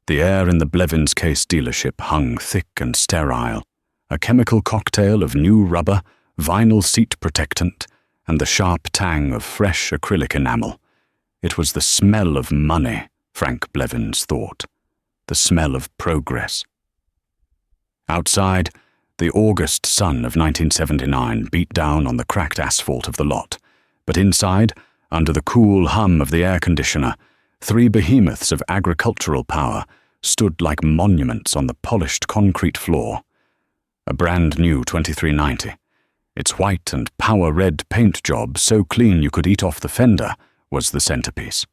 The air in the Blevins case dealership hung thick and sterile, a chemical cocktail of new rubber, vinyl seat protectant, and the sharp tang of fresh acrylic enamel. It was the smell of money, Frank Blevins thought, the smell of progress. Outside, the August sun of 1979 beat down on the cracked asphalt of the lot, but inside, under the cool hum of the air conditioner, three behemoths of agricultural power stood like monuments on the polished concrete floor. A brand new 2390. Its white and power-red paint job so clean you could eat off the fender was the centerpiece.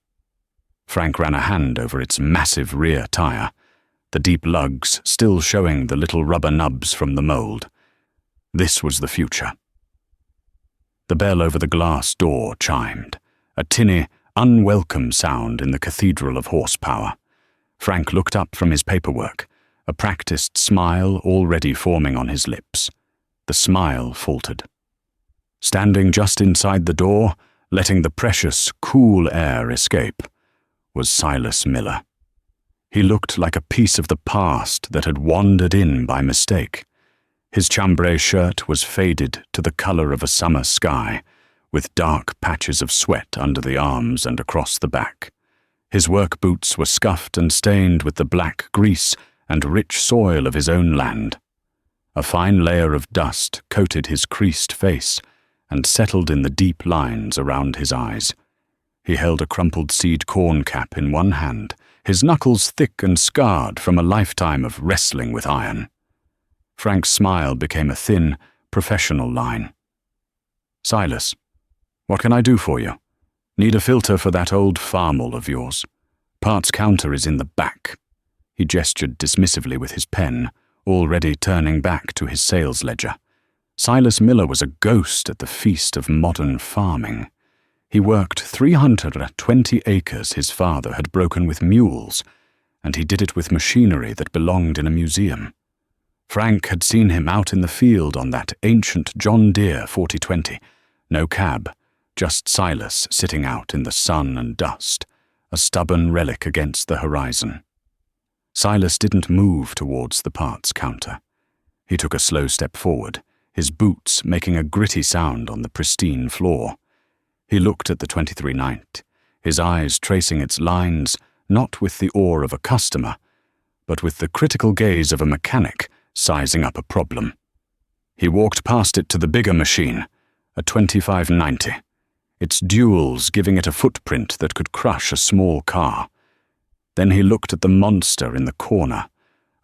Frank ran a hand over its massive rear tire, the deep lugs still showing the little rubber nubs from the mold. This was the future. The bell over the glass door chimed, a tinny, unwelcome sound in the cathedral of horsepower. Frank looked up from his paperwork, a practiced smile already forming on his lips. The smile faltered. Standing just inside the door, letting the precious, cool air escape, was Silas Miller. He looked like a piece of the past that had wandered in by mistake. His chambray shirt was faded to the color of a summer sky, with dark patches of sweat under the arms and across the back. His work boots were scuffed and stained with the black grease and rich soil of his own land. A fine layer of dust coated his creased face and settled in the deep lines around his eyes. He held a crumpled seed corn cap in one hand, his knuckles thick and scarred from a lifetime of wrestling with iron. Frank's smile became a thin, professional line. "Silas, what can I do for you? Need a filter for that old Farmall of yours. Parts counter is in the back." He gestured dismissively with his pen, already turning back to his sales ledger. Silas Miller was a ghost at the feast of modern farming. He worked 320 acres his father had broken with mules, and he did it with machinery that belonged in a museum. Frank had seen him out in the field on that ancient John Deere 4020, no cab, just Silas sitting out in the sun and dust, a stubborn relic against the horizon. Silas didn't move towards the parts counter. He took a slow step forward, his boots making a gritty sound on the pristine floor. He looked at the 2390, his eyes tracing its lines not with the awe of a customer, but with the critical gaze of a mechanic sizing up a problem. He walked past it to the bigger machine, a 2590. Its duals giving it a footprint that could crush a small car. Then he looked at the monster in the corner,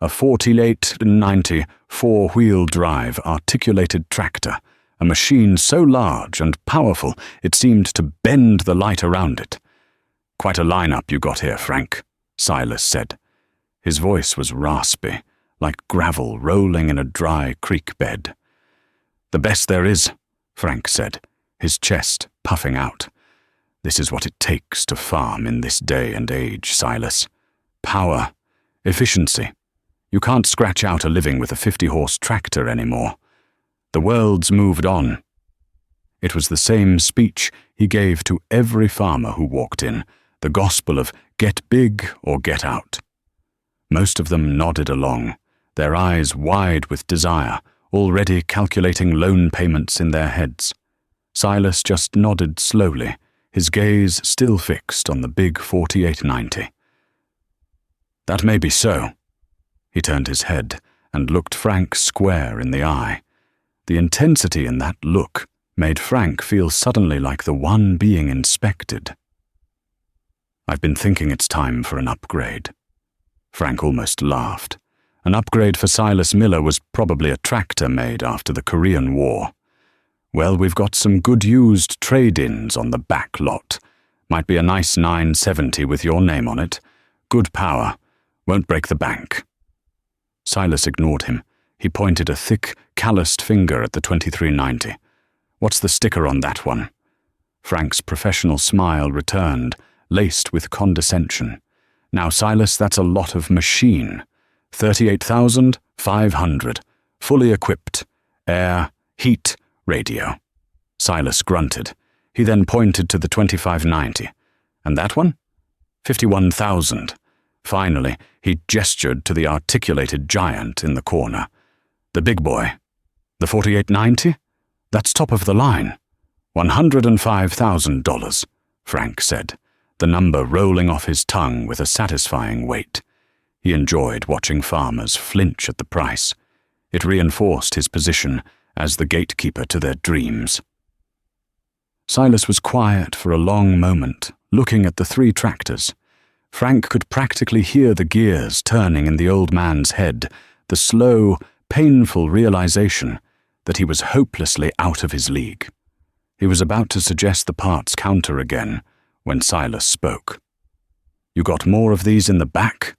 a 4890 four-wheel drive articulated tractor, a machine so large and powerful it seemed to bend the light around it. "Quite a lineup you got here, Frank," Silas said. His voice was raspy, like gravel rolling in a dry creek bed. "The best there is," Frank said, his chest puffing out. "This is what it takes to farm in this day and age, Silas. Power, efficiency. You can't scratch out a living with a 50-horse tractor anymore. The world's moved on." It was the same speech he gave to every farmer who walked in, the gospel of get big or get out. Most of them nodded along, their eyes wide with desire, already calculating loan payments in their heads. Silas just nodded slowly, his gaze still fixed on the big 4890. "That may be so." He turned his head and looked Frank square in the eye. The intensity in that look made Frank feel suddenly like the one being inspected. "I've been thinking it's time for an upgrade." Frank almost laughed. An upgrade for Silas Miller was probably a tractor made after the Korean War. "Well, we've got some good used trade-ins on the back lot. Might be a nice 970 with your name on it. Good power. Won't break the bank." Silas ignored him. He pointed a thick, calloused finger at the 2390. "What's the sticker on that one?" Frank's professional smile returned, laced with condescension. "Now, Silas, that's a lot of machine. 38,500. Fully equipped. Air, heat, radio." Silas grunted. He then pointed to the 2590. "And that one?" 51,000. Finally, he gestured to the articulated giant in the corner. "The big boy. The 4890? That's top of the line. $105,000, Frank said, the number rolling off his tongue with a satisfying weight. He enjoyed watching farmers flinch at the price. It reinforced his position as the gatekeeper to their dreams. Silas was quiet for a long moment, looking at the 3 tractors. Frank could practically hear the gears turning in the old man's head, the slow, painful realization that he was hopelessly out of his league. He was about to suggest the parts counter again when Silas spoke. "You got more of these in the back?"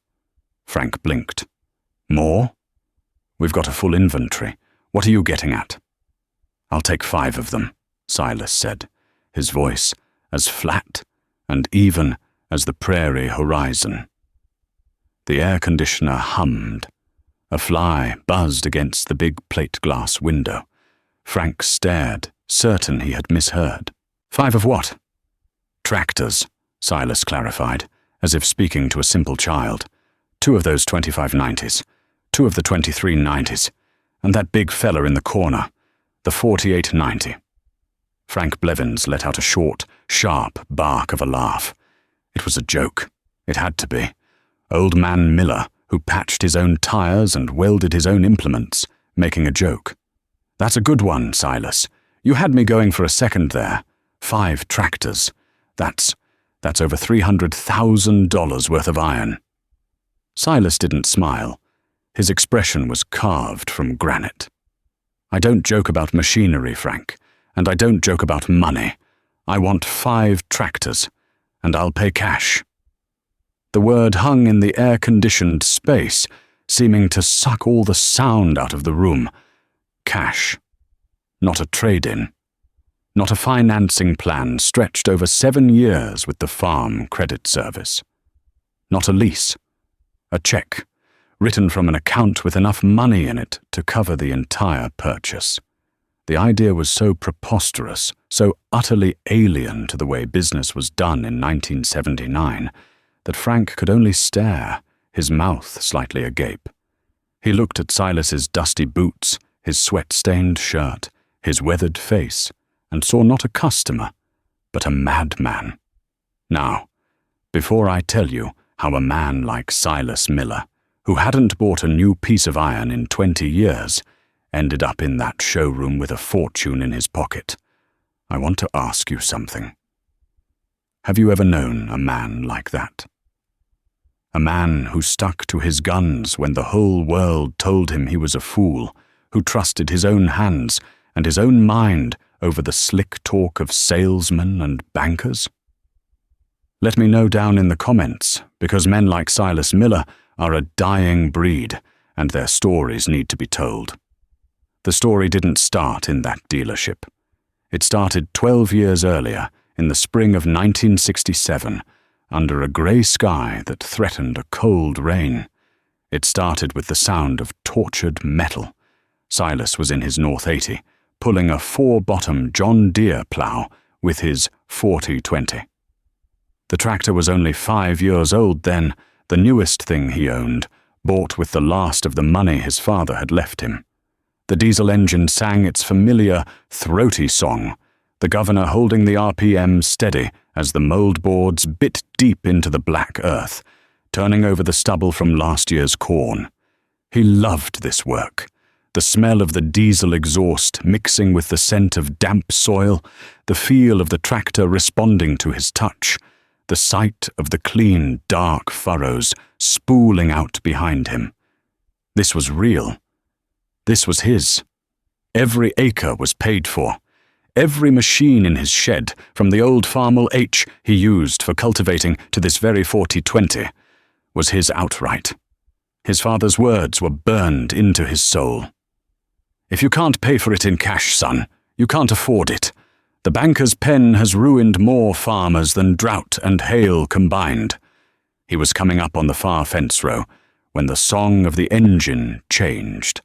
Frank blinked. "More? We've got a full inventory. What are you getting at?" "I'll take 5 of them," Silas said, his voice as flat and even as the prairie horizon. The air conditioner hummed. A fly buzzed against the big plate glass window. Frank stared, certain he had misheard. "5 of what?" "Tractors," Silas clarified, as if speaking to a simple child. 2 of those 2590s, 2 of the 2390s, and that big fella in the corner, the 4890. Frank Blevins let out a short, sharp bark of a laugh. It was a joke. It had to be. Old man Miller, who patched his own tires and welded his own implements, making a joke. "That's a good one, Silas. You had me going for a second there. 5 tractors. That's over $300,000 worth of iron." Silas didn't smile. His expression was carved from granite. "I don't joke about machinery, Frank, and I don't joke about money. I want 5 tractors, and I'll pay cash." The word hung in the air-conditioned space, seeming to suck all the sound out of the room. Cash. Not a trade-in. Not a financing plan stretched over 7 years with the Farm Credit Service. Not a lease. A check, written from an account with enough money in it to cover the entire purchase. The idea was so preposterous, so utterly alien to the way business was done in 1979, that Frank could only stare, his mouth slightly agape. He looked at Silas's dusty boots, his sweat-stained shirt, his weathered face, and saw not a customer, but a madman. Now, before I tell you how a man like Silas Miller, who hadn't bought a new piece of iron in 20 years, ended up in that showroom with a fortune in his pocket, I want to ask you something. Have you ever known a man like that? A man who stuck to his guns when the whole world told him he was a fool, who trusted his own hands and his own mind over the slick talk of salesmen and bankers? Let me know down in the comments, because men like Silas Miller are a dying breed, and their stories need to be told. The story didn't start in that dealership. It started 12 years earlier, in the spring of 1967, under a grey sky that threatened a cold rain. It started with the sound of tortured metal. Silas was in his North 80, pulling a 4-bottom John Deere plough with his 4020. The tractor was only 5 years old then, the newest thing he owned, bought with the last of the money his father had left him. The diesel engine sang its familiar, throaty song, the governor holding the RPM steady as the moldboards bit deep into the black earth, turning over the stubble from last year's corn. He loved this work. The smell of the diesel exhaust mixing with the scent of damp soil, the feel of the tractor responding to his touch, the sight of the clean, dark furrows spooling out behind him. This was real. This was his. Every acre was paid for. Every machine in his shed, from the old Farmel H he used for cultivating to this very 4020, was his outright. His father's words were burned into his soul. "If you can't pay for it in cash, son, you can't afford it. The banker's pen has ruined more farmers than drought and hail combined." He was coming up on the far fence row when the song of the engine changed.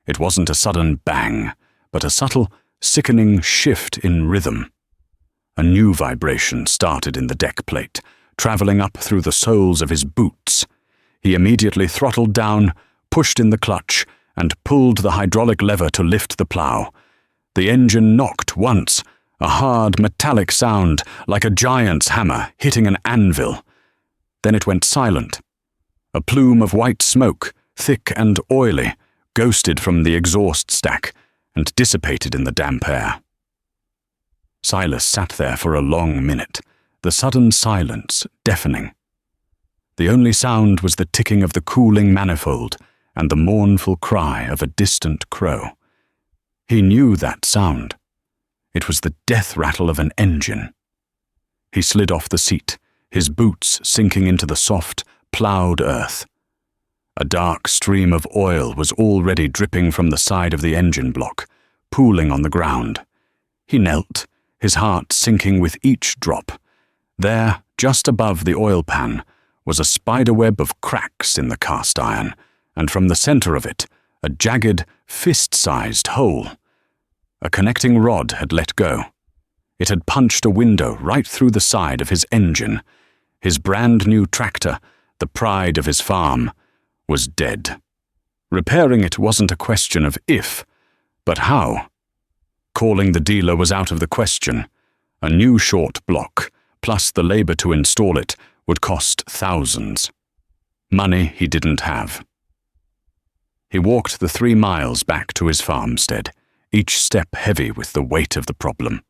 It wasn't a sudden bang, but a subtle, sickening shift in rhythm. A new vibration started in the deck plate, traveling up through the soles of his boots. He immediately throttled down, pushed in the clutch, and pulled the hydraulic lever to lift the plow. The engine knocked once, a hard metallic sound like a giant's hammer hitting an anvil. Then it went silent. A plume of white smoke, thick and oily, ghosted from the exhaust stack and dissipated in the damp air. Silas sat there for a long minute, the sudden silence deafening. The only sound was the ticking of the cooling manifold and the mournful cry of a distant crow. He knew that sound. It was the death rattle of an engine. He slid off the seat, his boots sinking into the soft, ploughed earth. A dark stream of oil was already dripping from the side of the engine block, pooling on the ground. He knelt, his heart sinking with each drop. There, just above the oil pan, was a spiderweb of cracks in the cast iron, and from the center of it, a jagged, fist-sized hole. A connecting rod had let go. It had punched a window right through the side of his engine. His brand-new tractor, the pride of his farm, was dead. Repairing it wasn't a question of if, but how. Calling the dealer was out of the question. A new short block, plus the labor to install it, would cost thousands. Money he didn't have. He walked the 3 miles back to his farmstead, each step heavy with the weight of the problem.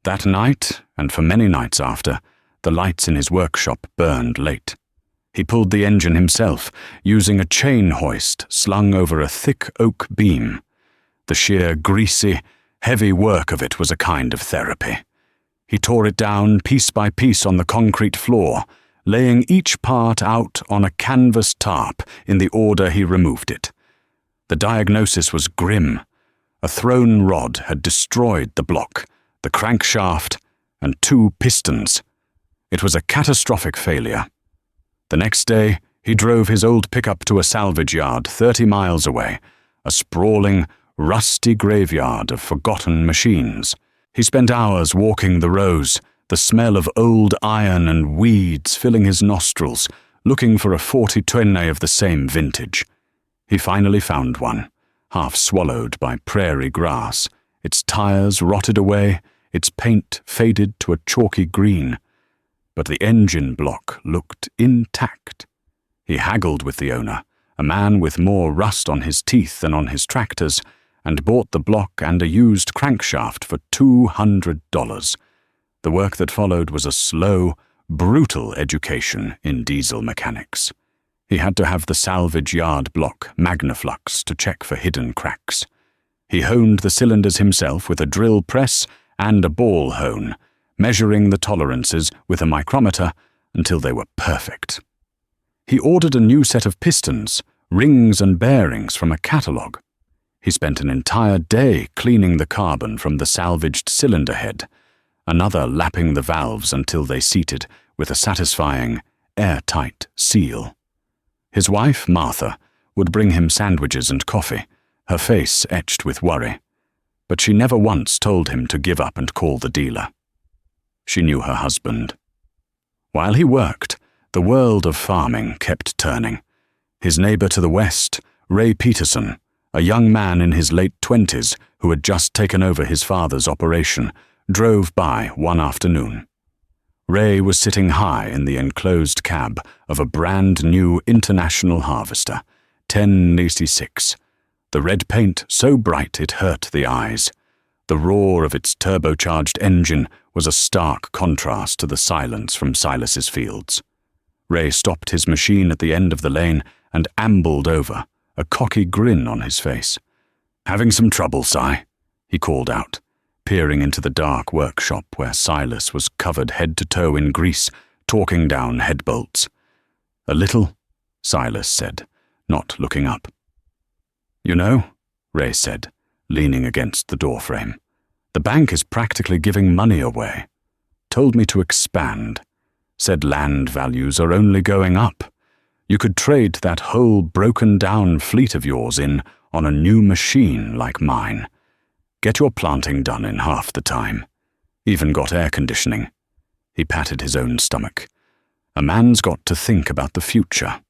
That night, and for many nights after, the lights in his workshop burned late. He pulled the engine himself, using a chain hoist slung over a thick oak beam. The sheer, greasy, heavy work of it was a kind of therapy. He tore it down piece by piece on the concrete floor, laying each part out on a canvas tarp in the order he removed it. The diagnosis was grim. A thrown rod had destroyed the block, the crankshaft, and 2 pistons. It was a catastrophic failure. The next day, he drove his old pickup to a salvage yard 30 miles away, a sprawling, rusty graveyard of forgotten machines. He spent hours walking the rows, the smell of old iron and weeds filling his nostrils, looking for a 40 tonne of the same vintage. He finally found one, half swallowed by prairie grass, its tires rotted away, its paint faded to a chalky green. But the engine block looked intact. He haggled with the owner, a man with more rust on his teeth than on his tractors, and bought the block and a used crankshaft for $200. The work that followed was a slow, brutal education in diesel mechanics. He had to have the salvage yard block magnaflux to check for hidden cracks. He honed the cylinders himself with a drill press and a ball hone, measuring the tolerances with a micrometer until they were perfect. He ordered a new set of pistons, rings and bearings from a catalogue. He spent an entire day cleaning the carbon from the salvaged cylinder head, another lapping the valves until they seated with a satisfying, airtight seal. His wife, Martha, would bring him sandwiches and coffee, her face etched with worry. But she never once told him to give up and call the dealer. She knew her husband. While he worked, the world of farming kept turning. His neighbor to the west, Ray Peterson, a young man in his late 20s who had just taken over his father's operation, drove by one afternoon. Ray was sitting high in the enclosed cab of a brand-new International Harvester, 1086. The red paint so bright it hurt the eyes. The roar of its turbocharged engine was a stark contrast to the silence from Silas's fields. Ray stopped his machine at the end of the lane and ambled over, a cocky grin on his face. "Having some trouble, Si?" he called out, peering into the dark workshop where Silas was covered head to toe in grease, torquing down head bolts. "A little," Silas said, not looking up. "You know," Ray said, leaning against the doorframe, "the bank is practically giving money away. Told me to expand. Said land values are only going up. You could trade that whole broken-down fleet of yours in on a new machine like mine. Get your planting done in half the time. Even got air conditioning." He patted his own stomach. "A man's got to think about the future."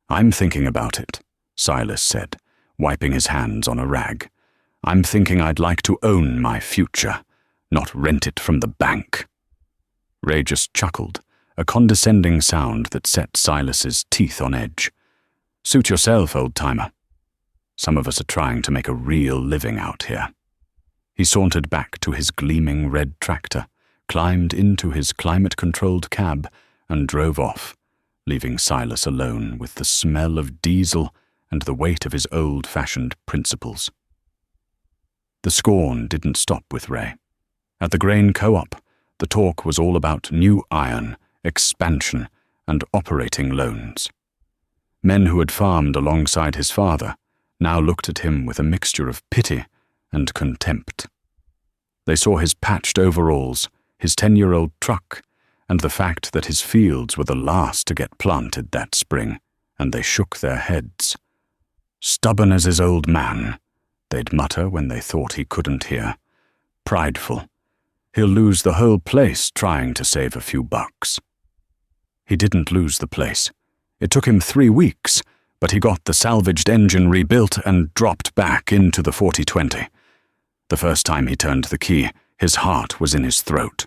"I'm thinking about it," Silas said, wiping his hands on a rag. "I'm thinking I'd like to own my future, not rent it from the bank." Ray just chuckled, a condescending sound that set Silas's teeth on edge. "Suit yourself, old-timer. Some of us are trying to make a real living out here." He sauntered back to his gleaming red tractor, climbed into his climate-controlled cab, and drove off, leaving Silas alone with the smell of diesel and the weight of his old-fashioned principles. The scorn didn't stop with Ray. At the grain co-op, the talk was all about new iron, expansion, and operating loans. Men who had farmed alongside his father now looked at him with a mixture of pity and contempt. They saw his patched overalls, his 10-year-old truck, and the fact that his fields were the last to get planted that spring, and they shook their heads. "Stubborn as his old man," they'd mutter when they thought he couldn't hear. "Prideful. He'll lose the whole place trying to save a few bucks." He didn't lose the place. It took him 3 weeks, but he got the salvaged engine rebuilt and dropped back into the 40-20. The first time he turned the key, his heart was in his throat.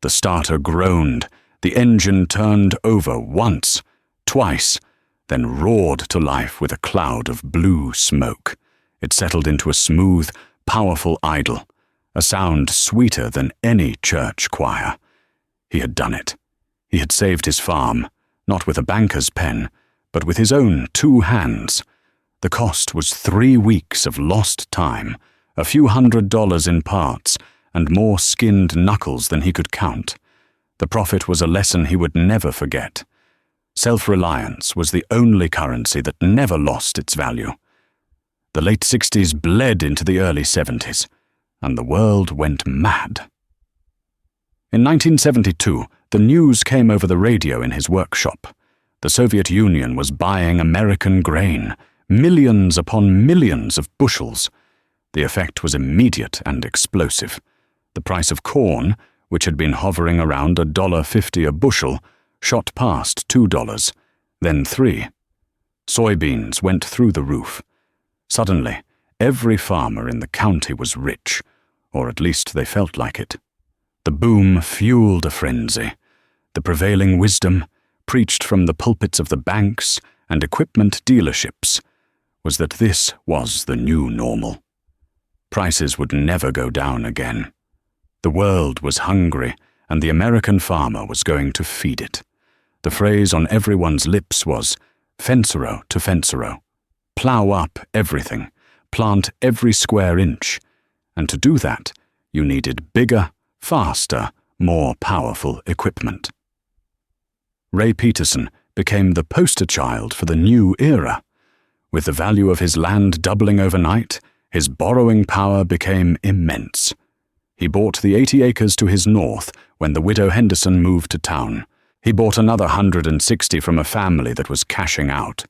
The starter groaned, the engine turned over once, twice, then roared to life with a cloud of blue smoke. It settled into a smooth, powerful idle, a sound sweeter than any church choir. He had done it. He had saved his farm, not with a banker's pen, but with his own 2 hands. The cost was 3 weeks of lost time, a few $100s in parts, and more skinned knuckles than he could count. The profit was a lesson he would never forget. Self-reliance was the only currency that never lost its value. The late 60s bled into the early 70s, and the world went mad. In 1972, the news came over the radio in his workshop. The Soviet Union was buying American grain, millions upon millions of bushels. The effect was immediate and explosive. The price of corn, which had been hovering around $1.50 a bushel, shot past $2, then $3. Soybeans went through the roof. Suddenly, every farmer in the county was rich, or at least they felt like it. The boom fueled a frenzy. The prevailing wisdom, preached from the pulpits of the banks and equipment dealerships, was that this was the new normal. Prices would never go down again. The world was hungry, and the American farmer was going to feed it. The phrase on everyone's lips was, "Fensero to Fensero." Plow up everything, plant every square inch, and to do that, you needed bigger, faster, more powerful equipment. Ray Peterson became the poster child for the new era. With the value of his land doubling overnight, his borrowing power became immense. He bought the 80 acres to his north when the widow Henderson moved to town. He bought another 160 from a family that was cashing out.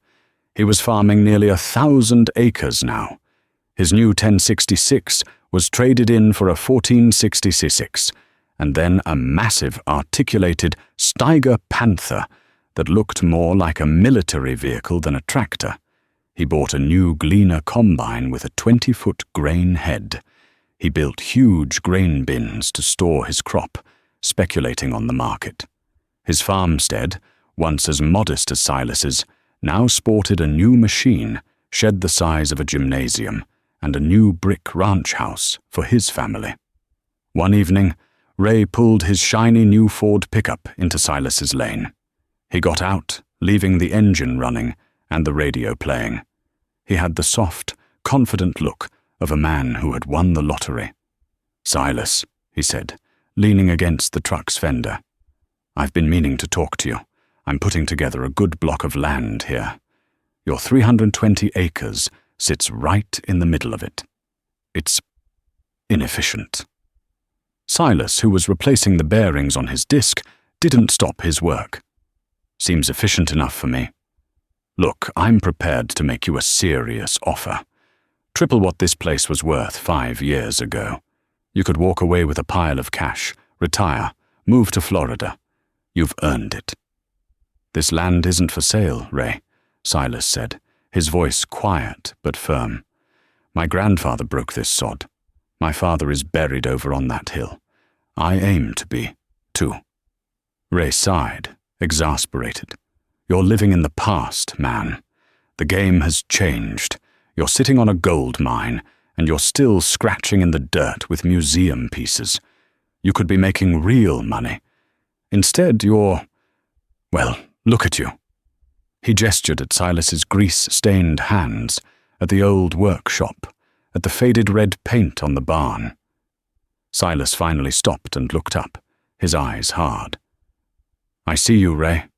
He was farming nearly 1,000 acres now. His new 1066 was traded in for a 1466, and then a massive articulated Steiger Panther that looked more like a military vehicle than a tractor. He bought a new Gleaner combine with a 20-foot grain head. He built huge grain bins to store his crop, speculating on the market. His farmstead, once as modest as Silas's, now sported a new machine, shed the size of a gymnasium, and a new brick ranch house for his family. One evening, Ray pulled his shiny new Ford pickup into Silas's lane. He got out, leaving the engine running and the radio playing. He had the soft, confident look of a man who had won the lottery. "Silas," he said, leaning against the truck's fender, "I've been meaning to talk to you. I'm putting together a good block of land here. Your 320 acres sits right in the middle of it. It's inefficient." Silas, who was replacing the bearings on his disc, didn't stop his work. "Seems efficient enough for me. Look, I'm prepared to make you a serious offer. Triple what this place was worth 5 years ago. You could walk away with a pile of cash, retire, move to Florida. You've earned it." "This land isn't for sale, Ray. Silas said, his voice quiet but firm. "My grandfather broke this sod. My father is buried over on that hill. I aim to be, too." Ray sighed, exasperated. "You're living in the past, man. The game has changed. You're sitting on a gold mine, and you're still scratching in the dirt with museum pieces. You could be making real money. Instead, well, look at you." He gestured at Silas's grease-stained hands, at the old workshop, at the faded red paint on the barn. Silas finally stopped and looked up, his eyes hard. "I see you, Ray.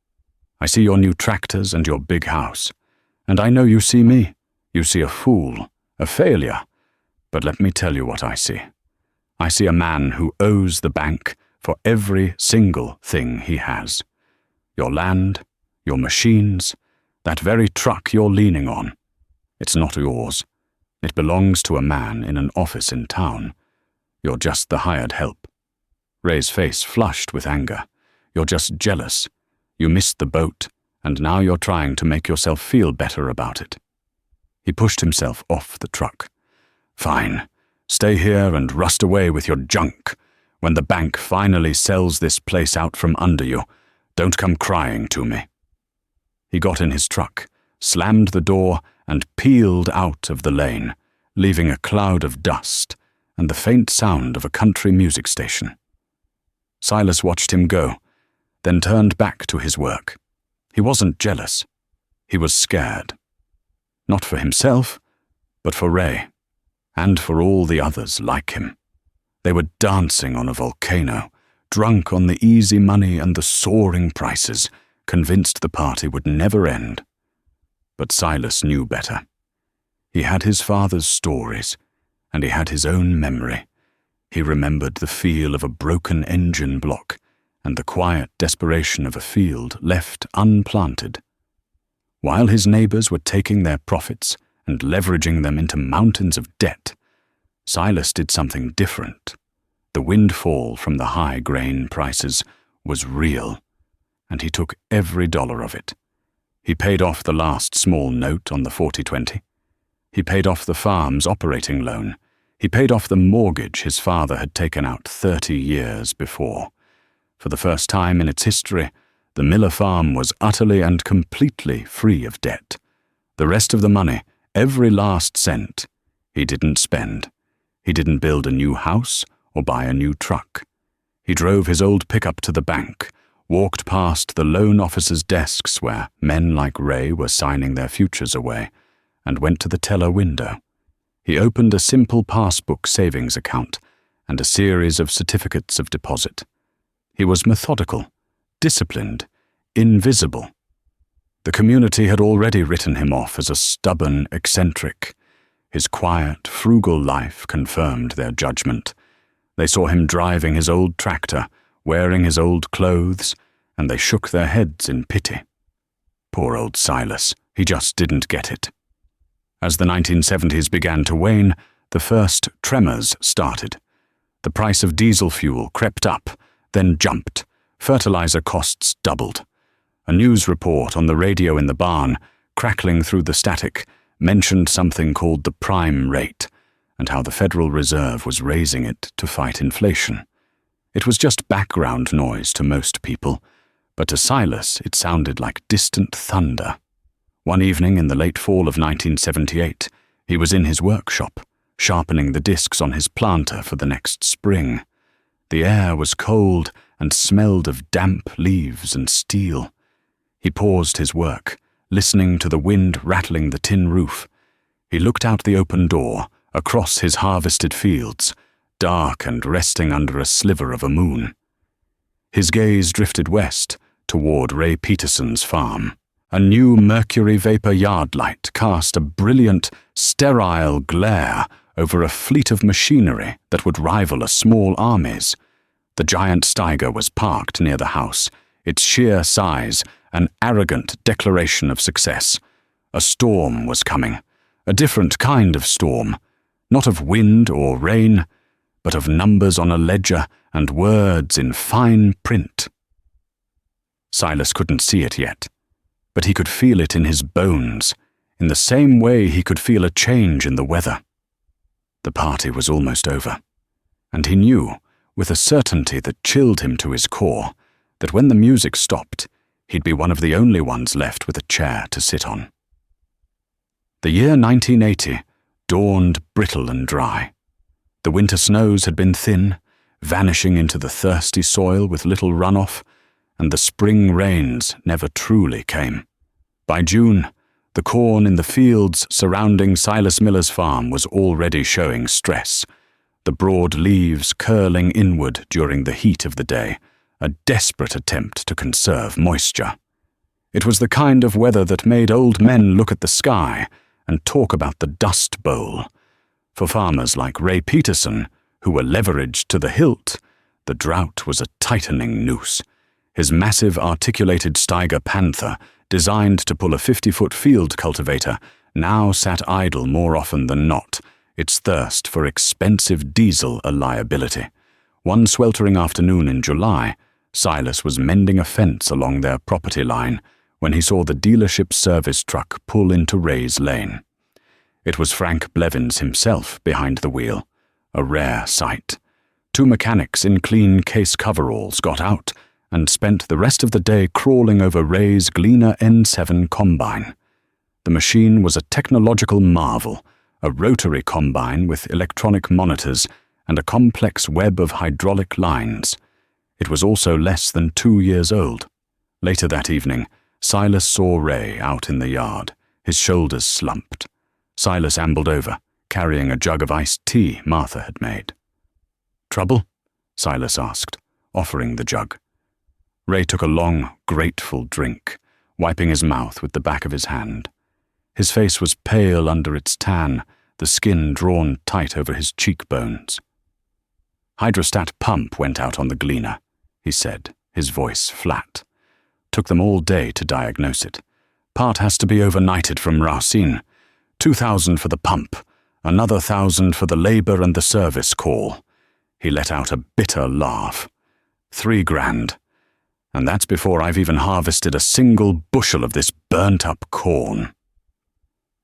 I see your new tractors and your big house. And I know you see me. You see a fool, a failure. But let me tell you what I see. I see a man who owes the bank for every single thing he has. Your land, your machines, that very truck you're leaning on. It's not yours. It belongs to a man in an office in town. You're just the hired help." Ray's face flushed with anger. "You're just jealous. You missed the boat, and now you're trying to make yourself feel better about it." He pushed himself off the truck. "Fine. Stay here and rust away with your junk. When the bank finally sells this place out from under you, don't come crying to me." He got in his truck, slammed the door, and peeled out of the lane, leaving a cloud of dust and the faint sound of a country music station. Silas watched him go, then turned back to his work. He wasn't jealous. He was scared. Not for himself, but for Ray, and for all the others like him. They were dancing on a volcano, drunk on the easy money and the soaring prices, convinced the party would never end. But Silas knew better. He had his father's stories, and he had his own memory. He remembered the feel of a broken engine block and the quiet desperation of a field left unplanted. While his neighbors were taking their profits and leveraging them into mountains of debt, Silas did something different. The windfall from the high grain prices was real, and he took every dollar of it. He paid off the last small note on the 40/20. He paid off the farm's operating loan. He paid off the mortgage his father had taken out 30 years before. For the first time in its history, the Miller farm was utterly and completely free of debt. The rest of the money, every last cent, he didn't spend. He didn't build a new house or buy a new truck. He drove his old pickup to the bank, walked past the loan officers' desks where men like Ray were signing their futures away, and went to the teller window. He opened a simple passbook savings account and a series of certificates of deposit. He was methodical, disciplined, invisible. The community had already written him off as a stubborn eccentric. His quiet, frugal life confirmed their judgment. They saw him driving his old tractor, wearing his old clothes, and they shook their heads in pity. Poor old Silas, he just didn't get it. As the 1970s began to wane, the first tremors started. The price of diesel fuel crept up, then jumped. Fertilizer costs doubled. A news report on the radio in the barn, crackling through the static, mentioned something called the prime rate, and how the Federal Reserve was raising it to fight inflation. It was just background noise to most people, but to Silas it sounded like distant thunder. One evening in the late fall of 1978, he was in his workshop, sharpening the discs on his planter for the next spring. The air was cold and smelled of damp leaves and steel. He paused his work, listening to the wind rattling the tin roof. He looked out the open door, across his harvested fields, dark and resting under a sliver of a moon. His gaze drifted west, toward Ray Peterson's farm. A new mercury vapor yard light cast a brilliant, sterile glare over a fleet of machinery that would rival a small army's. The giant Steiger was parked near the house, its sheer size an arrogant declaration of success. A storm was coming, a different kind of storm, not of wind or rain, but of numbers on a ledger and words in fine print. Silas couldn't see it yet, but he could feel it in his bones, in the same way he could feel a change in the weather. The party was almost over, and he knew, with a certainty that chilled him to his core, that when the music stopped, he'd be one of the only ones left with a chair to sit on. The year 1980 dawned brittle and dry. The winter snows had been thin, vanishing into the thirsty soil with little runoff, and the spring rains never truly came. By June, the corn in the fields surrounding Silas Miller's farm was already showing stress, the broad leaves curling inward during the heat of the day, a desperate attempt to conserve moisture. It was the kind of weather that made old men look at the sky and talk about the Dust Bowl. For farmers like Ray Peterson, who were leveraged to the hilt, the drought was a tightening noose. His massive articulated Steiger Panther, designed to pull a 50-foot field cultivator, now sat idle more often than not, its thirst for expensive diesel a liability. One sweltering afternoon in July, Silas was mending a fence along their property line when he saw the dealership service truck pull into Ray's lane. It was Frank Blevins himself behind the wheel, a rare sight. Two mechanics in clean case coveralls got out and spent the rest of the day crawling over Ray's Gleaner N7 combine. The machine was a technological marvel, a rotary combine with electronic monitors and a complex web of hydraulic lines. It was also less than 2 years old. Later that evening, Silas saw Ray out in the yard, his shoulders slumped. Silas ambled over, carrying a jug of iced tea Martha had made. "Trouble?" Silas asked, offering the jug. Ray took a long, grateful drink, wiping his mouth with the back of his hand. His face was pale under its tan, the skin drawn tight over his cheekbones. "Hydrostat pump went out on the Gleaner," he said, his voice flat. "Took them all day to diagnose it. Part has to be overnighted from Racine. 2,000 for the pump, another 1,000 for the labor and the service call." He let out a bitter laugh. 3 grand. And that's before I've even harvested a single bushel of this burnt-up corn.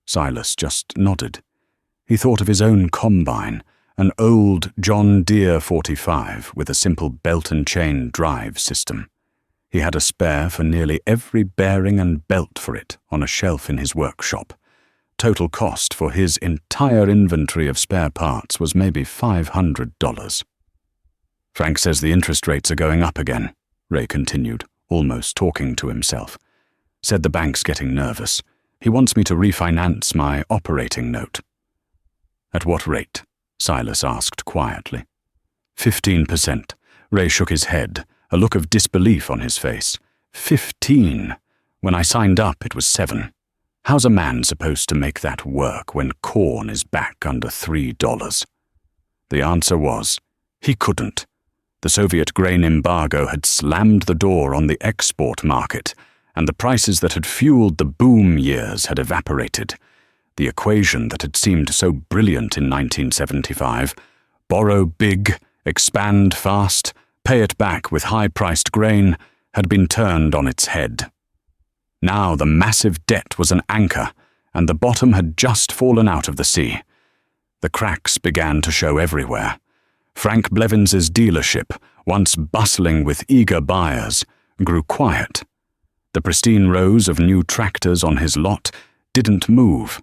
Silas just nodded. He thought of his own combine, an old John Deere 45 with a simple belt-and-chain drive system. He had a spare for nearly every bearing and belt for it on a shelf in his workshop. Total cost for his entire inventory of spare parts was maybe $500. "Frank says the interest rates are going up again," Ray continued, almost talking to himself. "Said the bank's getting nervous. He wants me to refinance my operating note." "At what rate?" Silas asked quietly. 15%. Ray shook his head, a look of disbelief on his face. 15? When I signed up, it was 7. How's a man supposed to make that work when corn is back under $3? The answer was, he couldn't. The Soviet grain embargo had slammed the door on the export market, and the prices that had fueled the boom years had evaporated. The equation that had seemed so brilliant in 1975, borrow big, expand fast, pay it back with high-priced grain, had been turned on its head. Now the massive debt was an anchor, and the bottom had just fallen out of the sea. The cracks began to show everywhere. Frank Blevins's dealership, once bustling with eager buyers, grew quiet. The pristine rows of new tractors on his lot didn't move.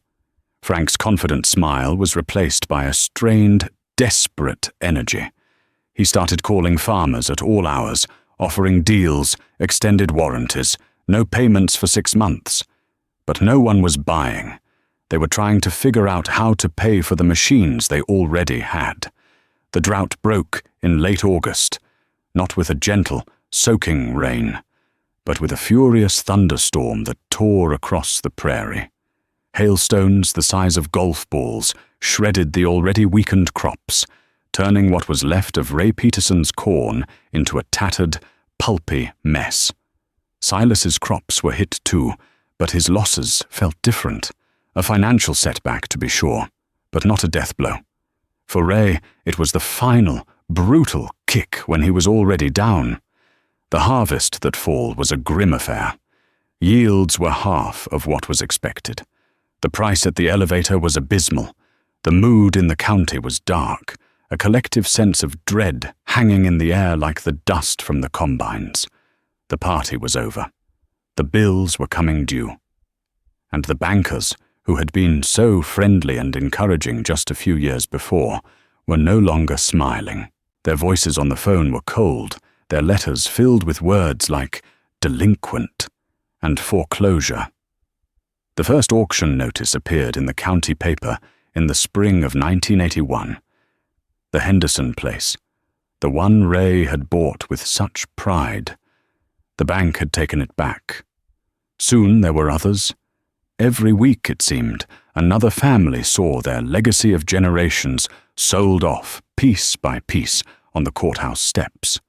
Frank's confident smile was replaced by a strained, desperate energy. He started calling farmers at all hours, offering deals, extended warranties, no payments for 6 months. But no one was buying. They were trying to figure out how to pay for the machines they already had. The drought broke in late August, not with a gentle, soaking rain, but with a furious thunderstorm that tore across the prairie. Hailstones the size of golf balls shredded the already weakened crops, turning what was left of Ray Peterson's corn into a tattered, pulpy mess. Silas's crops were hit too, but his losses felt different. A financial setback, to be sure, but not a death blow. For Ray, it was the final, brutal kick when he was already down. The harvest that fall was a grim affair. Yields were half of what was expected. The price at the elevator was abysmal. The mood in the county was dark, a collective sense of dread hanging in the air like the dust from the combines. The party was over. The bills were coming due. And the bankers, who had been so friendly and encouraging just a few years before, were no longer smiling. Their voices on the phone were cold, their letters filled with words like delinquent and foreclosure. The first auction notice appeared in the county paper in the spring of 1981. The Henderson place, the one Ray had bought with such pride. The bank had taken it back. Soon there were others. Every week, it seemed, another family saw their legacy of generations sold off piece by piece on the courthouse steps.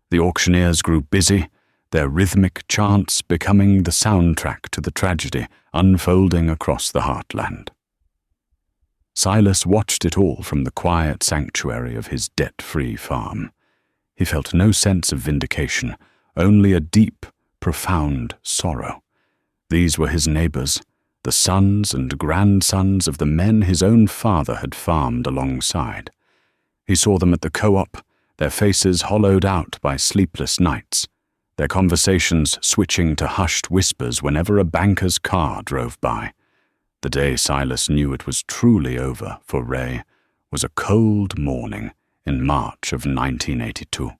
The auctioneers grew busy, their rhythmic chants becoming the soundtrack to the tragedy unfolding across the heartland. Silas watched it all from the quiet sanctuary of his debt-free farm. He felt no sense of vindication, only a deep, profound sorrow. These were his neighbors, the sons and grandsons of the men his own father had farmed alongside. He saw them at the co-op, their faces hollowed out by sleepless nights, their conversations switching to hushed whispers whenever a banker's car drove by. The day Silas knew it was truly over for Ray was a cold morning in March of 1982.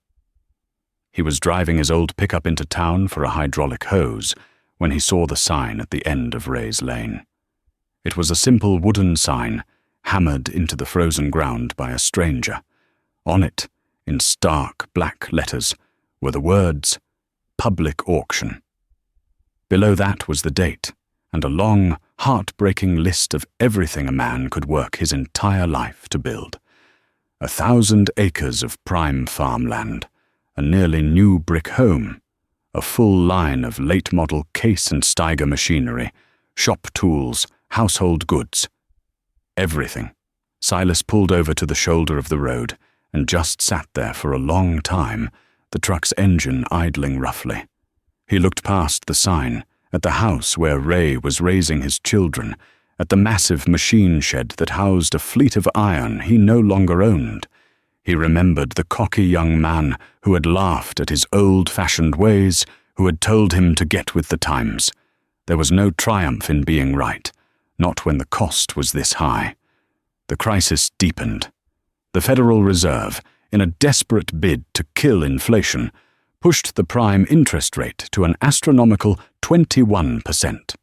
He was driving his old pickup into town for a hydraulic hose when he saw the sign at the end of Ray's lane. It was a simple wooden sign, hammered into the frozen ground by a stranger. On it, in stark black letters, were the words, "Public Auction." Below that was the date, and a long, heartbreaking list of everything a man could work his entire life to build. 1,000 acres of prime farmland, a nearly new brick home, a full line of late-model Case and Steiger machinery, shop tools, household goods. Everything. Silas pulled over to the shoulder of the road and just sat there for a long time, the truck's engine idling roughly. He looked past the sign, at the house where Ray was raising his children, at the massive machine shed that housed a fleet of iron he no longer owned. He remembered the cocky young man who had laughed at his old-fashioned ways, who had told him to get with the times. There was no triumph in being right, not when the cost was this high. The crisis deepened. The Federal Reserve, in a desperate bid to kill inflation, pushed the prime interest rate to an astronomical 21%.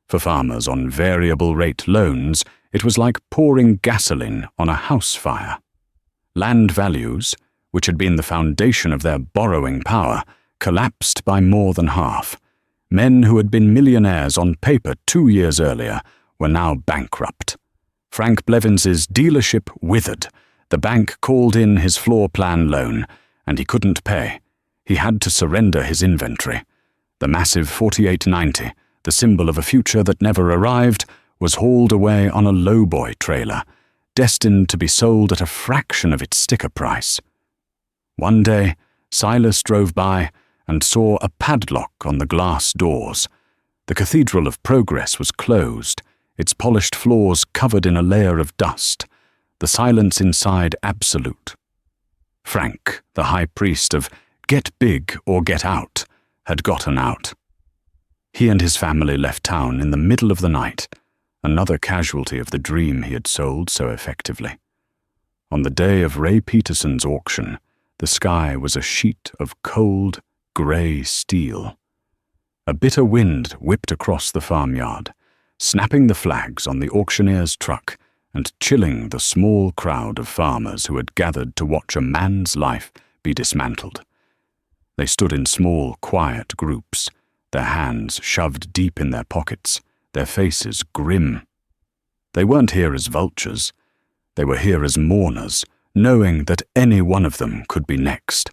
For farmers on variable rate loans, it was like pouring gasoline on a house fire. Land values, which had been the foundation of their borrowing power, collapsed by more than half. Men who had been millionaires on paper 2 years earlier were now bankrupt. Frank Blevins's dealership withered. The bank called in his floor plan loan, and he couldn't pay. He had to surrender his inventory. The massive 4890, the symbol of a future that never arrived, was hauled away on a lowboy trailer, destined to be sold at a fraction of its sticker price. One day, Silas drove by and saw a padlock on the glass doors. The Cathedral of Progress was closed, its polished floors covered in a layer of dust, the silence inside absolute. Frank, the high priest of "get big or get out," had gotten out. He and his family left town in the middle of the night, another casualty of the dream he had sold so effectively. On the day of Ray Peterson's auction, the sky was a sheet of cold, grey steel. A bitter wind whipped across the farmyard, snapping the flags on the auctioneer's truck and chilling the small crowd of farmers who had gathered to watch a man's life be dismantled. They stood in small, quiet groups, their hands shoved deep in their pockets, their faces grim. They weren't here as vultures. They were here as mourners, knowing that any one of them could be next.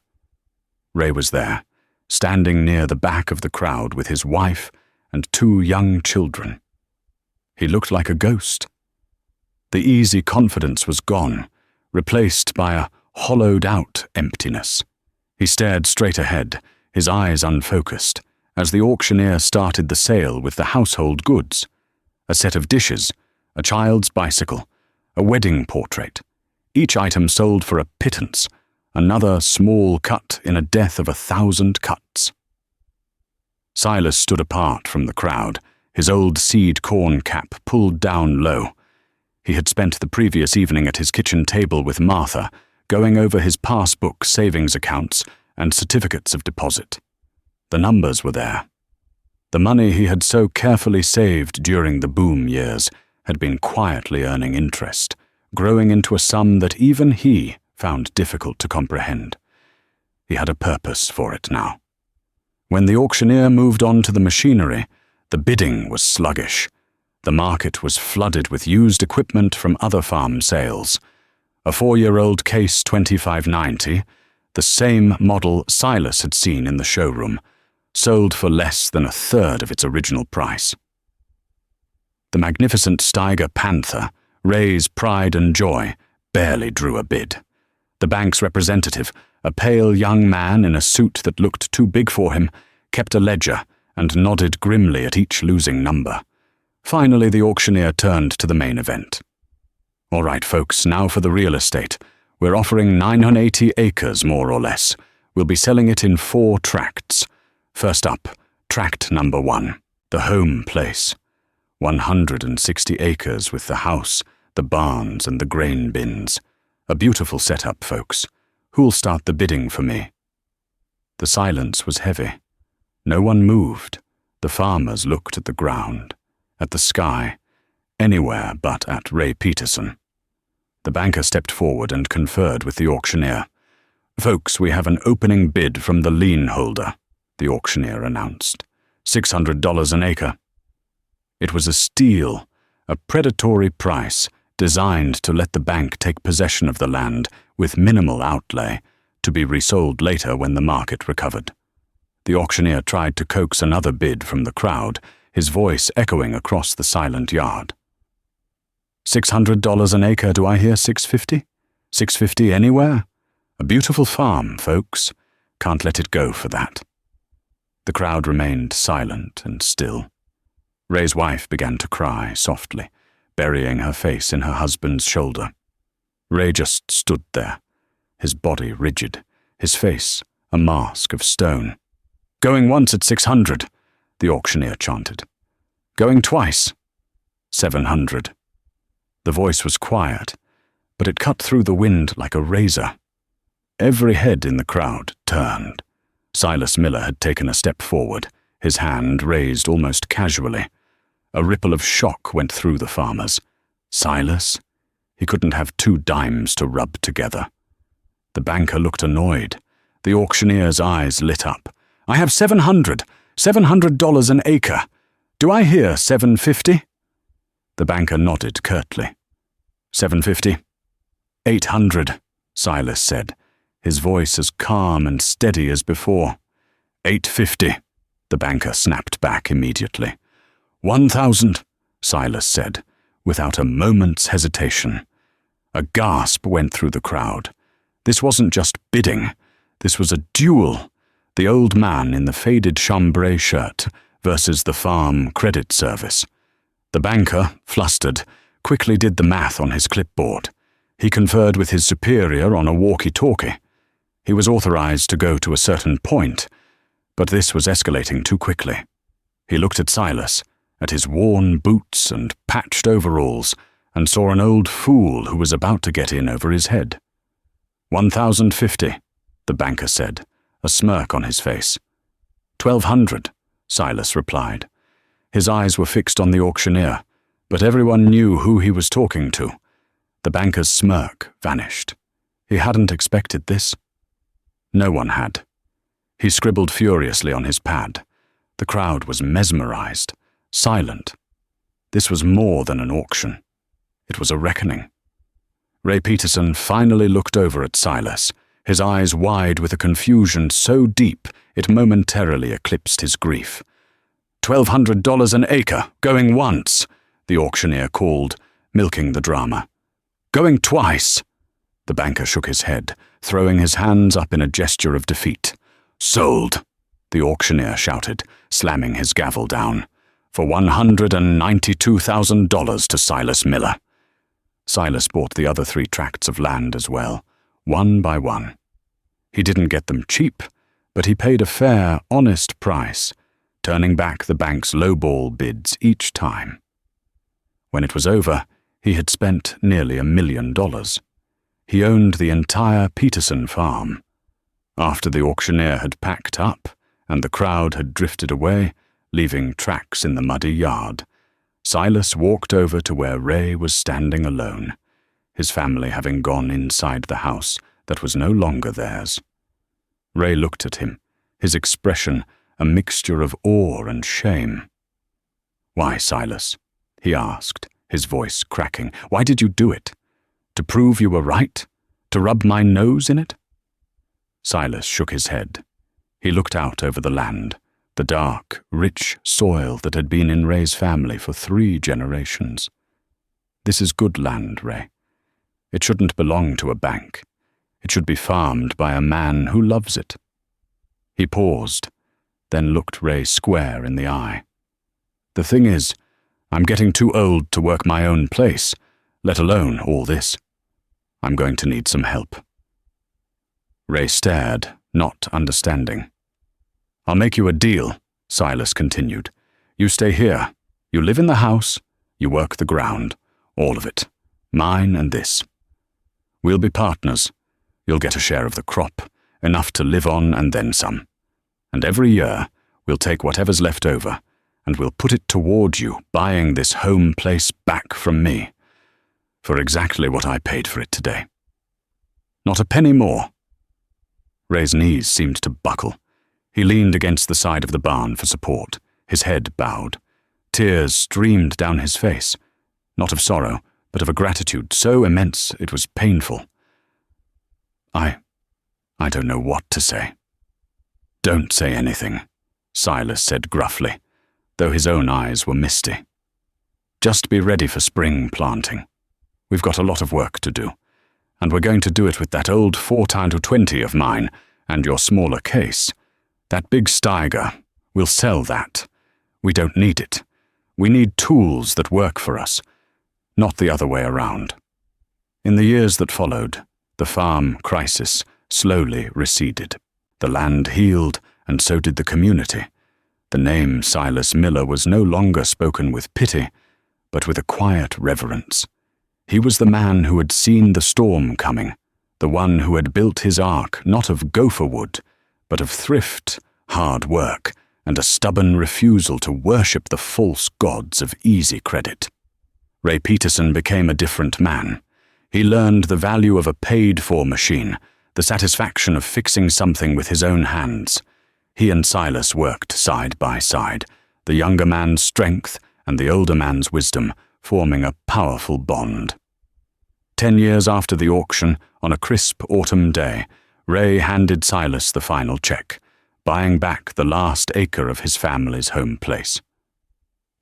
Ray was there, standing near the back of the crowd with his wife and 2 young children. He looked like a ghost. The easy confidence was gone, replaced by a hollowed-out emptiness. He stared straight ahead, his eyes unfocused, as the auctioneer started the sale with the household goods: a set of dishes, a child's bicycle, a wedding portrait, each item sold for a pittance, another small cut in a death of 1,000 cuts. Silas stood apart from the crowd, his old seed corn cap pulled down low. He had spent the previous evening at his kitchen table with Martha, going over his passbook, savings accounts, and certificates of deposit. The numbers were there. The money he had so carefully saved during the boom years had been quietly earning interest, growing into a sum that even he found difficult to comprehend. He had a purpose for it now. When the auctioneer moved on to the machinery, the bidding was sluggish. The market was flooded with used equipment from other farm sales. A 4-year-old Case 2590, the same model Silas had seen in the showroom, sold for less than 1/3 of its original price. The magnificent Steiger Panther, Ray's pride and joy, barely drew a bid. The bank's representative, a pale young man in a suit that looked too big for him, kept a ledger and nodded grimly at each losing number. Finally, the auctioneer turned to the main event. "All right, folks, now for the real estate. We're offering 980 acres, more or less. We'll be selling it in 4 tracts. First up, tract number 1, the home place. 160 acres with the house, the barns, and the grain bins. A beautiful setup, folks. Who'll start the bidding for me?" The silence was heavy. No one moved. The farmers looked at the ground, at the sky, anywhere but at Ray Peterson. The banker stepped forward and conferred with the auctioneer. "Folks, we have an opening bid from the lien holder," the auctioneer announced. $600 an acre. It was a steal, a predatory price designed to let the bank take possession of the land with minimal outlay, to be resold later when the market recovered. The auctioneer tried to coax another bid from the crowd, his voice echoing across the silent yard. $600 an acre, do I hear 650? 650 anywhere? A beautiful farm, folks. Can't let it go for that." The crowd remained silent and still. Ray's wife began to cry softly, burying her face in her husband's shoulder. Ray just stood there, his body rigid, his face a mask of stone. "Going once at 600, the auctioneer chanted. "Going twice, 700. The voice was quiet, but it cut through the wind like a razor. Every head in the crowd turned. Silas Miller had taken a step forward, his hand raised almost casually. A ripple of shock went through the farmers. Silas? He couldn't have 2 dimes to rub together. The banker looked annoyed. The auctioneer's eyes lit up. "I have 700. $700 an acre. Do I hear 750? The banker nodded curtly. 750. 800, Silas said, his voice as calm and steady as before. 850, the banker snapped back immediately. 1,000, Silas said, without a moment's hesitation. A gasp went through the crowd. This wasn't just bidding. This was a duel. The old man in the faded chambray shirt versus the farm credit service. The banker, flustered, quickly did the math on his clipboard. He conferred with his superior on a walkie-talkie. He was authorized to go to a certain point, but this was escalating too quickly. He looked at Silas, at his worn boots and patched overalls, and saw an old fool who was about to get in over his head. 1,050, the banker said, a smirk on his face. 1,200, Silas replied. His eyes were fixed on the auctioneer, but everyone knew who he was talking to. The banker's smirk vanished. He hadn't expected this. No one had. He scribbled furiously on his pad. The crowd was mesmerized, silent. This was more than an auction. It was a reckoning. Ray Peterson finally looked over at Silas, his eyes wide with a confusion so deep it momentarily eclipsed his grief. $1,200 an acre, going once, the auctioneer called, milking the drama. Going twice. The banker shook his head, throwing his hands up in a gesture of defeat. Sold. the auctioneer shouted, slamming his gavel down. "For $192,000 to Silas Miller." Silas bought the other 3 tracts of land as well, one by one. He didn't get them cheap, but he paid a fair, honest price, turning back the bank's lowball bids each time. When it was over, he had spent nearly $1 million. He owned the entire Peterson farm. After the auctioneer had packed up and the crowd had drifted away, leaving tracks in the muddy yard, Silas walked over to where Ray was standing alone, his family having gone inside the house that was no longer theirs. Ray looked at him, his expression a mixture of awe and shame. "Why, Silas?" he asked, his voice cracking. "Why did you do it? To prove you were right? To rub my nose in it?" Silas shook his head. He looked out over the land, the dark, rich soil that had been in Ray's family for 3 generations. "This is good land, Ray. It shouldn't belong to a bank. It should be farmed by a man who loves it." He paused, then looked Ray square in the eye. "The thing is, I'm getting too old to work my own place, let alone all this. I'm going to need some help." Ray stared, not understanding. "I'll make you a deal," Silas continued. "You stay here. You live in the house. You work the ground. All of it. Mine and this. We'll be partners. You'll get a share of the crop, enough to live on and then some. And every year, we'll take whatever's left over, and we'll put it toward you buying this home place back from me, for exactly what I paid for it today. Not a penny more." Ray's knees seemed to buckle. He leaned against the side of the barn for support, his head bowed. Tears streamed down his face, not of sorrow, but of a gratitude so immense it was painful. I don't know what to say." "Don't say anything," Silas said gruffly, though his own eyes were misty. "Just be ready for spring planting. We've got a lot of work to do, and we're going to do it with that old 4x20 of mine and your smaller case. That big Steiger, we'll sell that. We don't need it. We need tools that work for us, not the other way around." In the years that followed, the farm crisis slowly receded. The land healed, and so did the community. The name Silas Miller was no longer spoken with pity, but with a quiet reverence. He was the man who had seen the storm coming, the one who had built his ark not of gopher wood, but of thrift, hard work, and a stubborn refusal to worship the false gods of easy credit. Ray Peterson became a different man. He learned the value of a paid-for machine, the satisfaction of fixing something with his own hands. He and Silas worked side by side, the younger man's strength and the older man's wisdom forming a powerful bond. 10 years after the auction, on a crisp autumn day, Ray handed Silas the final check, buying back the last acre of his family's home place.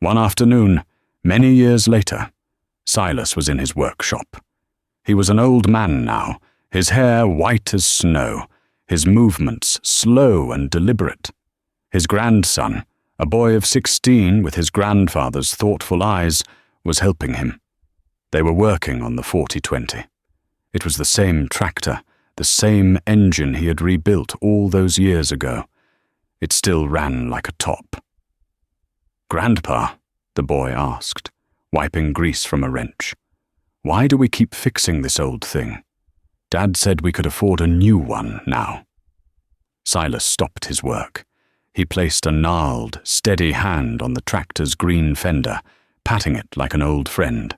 One afternoon, many years later, Silas was in his workshop. He was an old man now, his hair white as snow, his movements slow and deliberate. His grandson, a boy of 16 with his grandfather's thoughtful eyes, was helping him. They were working on the 4020. It was the same tractor, the same engine he had rebuilt all those years ago. It still ran like a top. "Grandpa," the boy asked, wiping grease from a wrench, "why do we keep fixing this old thing? Dad said we could afford a new one now." Silas stopped his work. He placed a gnarled, steady hand on the tractor's green fender, patting it like an old friend.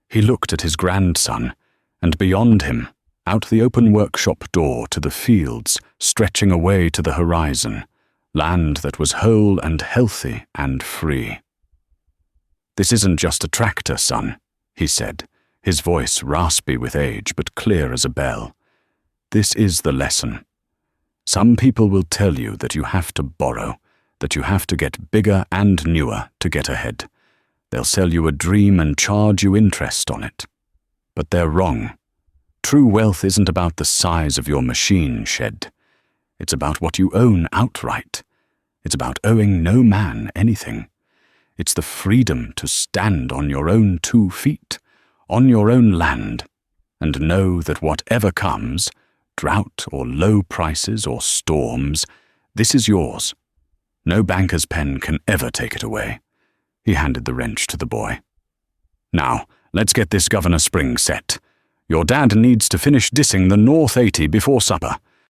He looked at his grandson, and beyond him, out the open workshop door to the fields stretching away to the horizon, land that was whole and healthy and free. "This isn't just a tractor, son," he said, his voice raspy with age but clear as a bell. "This is the lesson. Some people will tell you that you have to borrow, that you have to get bigger and newer to get ahead. They'll sell you a dream and charge you interest on it. But they're wrong. True wealth isn't about the size of your machine shed. It's about what you own outright, It's about owing no man anything. It's the freedom to stand on your own 2 feet, on your own land, and know that whatever comes, drought or low prices or storms, this is yours. No banker's pen can ever take it away. He handed the wrench to the boy. Now, let's get this Governor Spring set. Your dad needs to finish dissing the North 80 before supper.